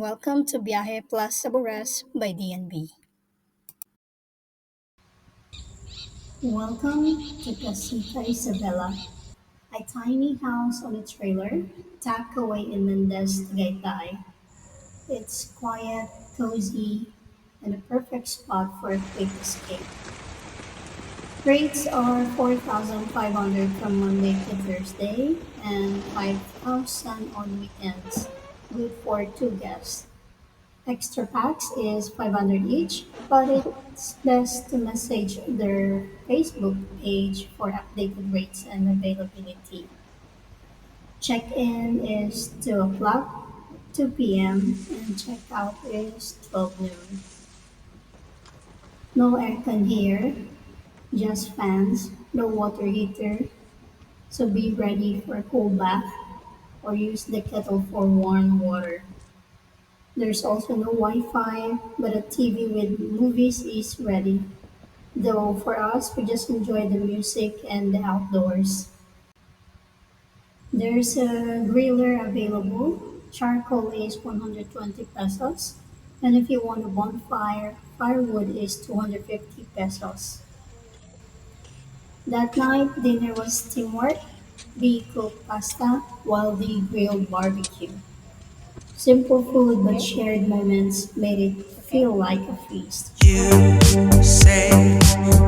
welcome to Biyahe plus Sabores by DNB. Welcome to Casita Isabella, a tiny house on a trailer tucked away in Mendez, Tagaytay. It's quiet, cozy, and a perfect spot for a quick escape. Rates are 4,500 from Monday to Thursday and 5,000 on weekends. Good for two guests. Extra packs is 500 each, but it's best to message their Facebook page for updated rates and availability. Check-in is 2 o'clock, 2 p.m., and check-out is 12 noon. No aircon here, just fans, no water heater, so be ready for a cold bath or use the kettle for warm water. There's also no Wi-Fi, but a TV with movies is ready. Though for us, we just enjoy the music and the outdoors. There's a griller available. Charcoal is 120 pesos. And if you want a bonfire, firewood is 250 pesos. That night, dinner was teamwork. We cooked pasta while they grilled barbecue. Simple food but shared moments made it feel like a feast. You say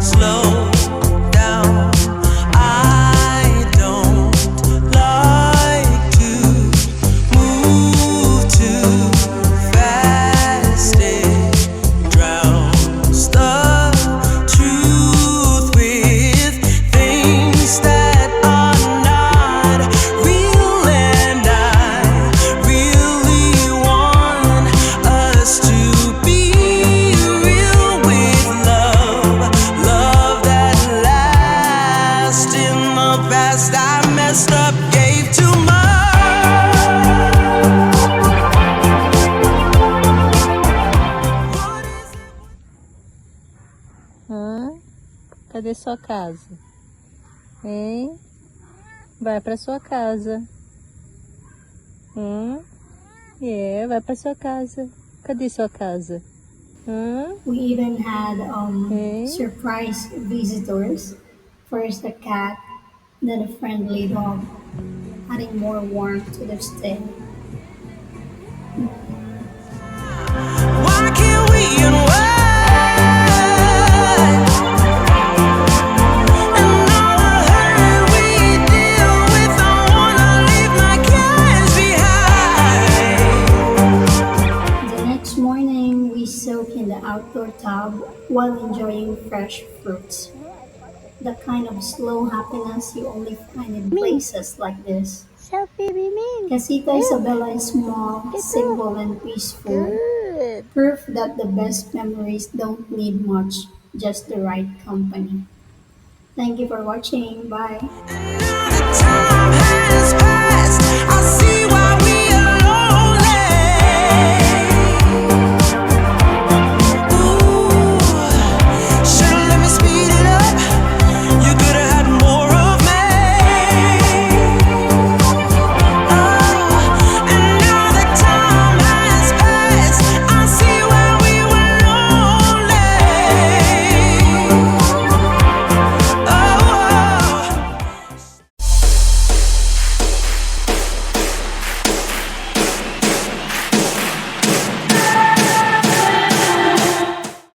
slow down. I don't like to move too fast. It drowns the truth with things that are not real, and I really want us to be real with love that lasts. In the past, I messed up, gave too much. Hã? Cadê sua casa? Hein? Vai pra sua casa. Vai pra sua casa. Cadê sua casa? Hã? We even had Hey? surprise visitors. First a cat, then a friendly dog, adding more warmth to their stay. Why can't we unwind? And all the hurt we deal with, I wanna leave my cares behind. The next morning, we soak in the outdoor tub while enjoying fresh fruits. The kind of slow happiness you only find in places like this. Selfie, Bimin. Casita Isabella is small, simple, and peaceful. Good. Proof that the best memories don't need much, just the right company. Thank you for watching. Bye. Another time.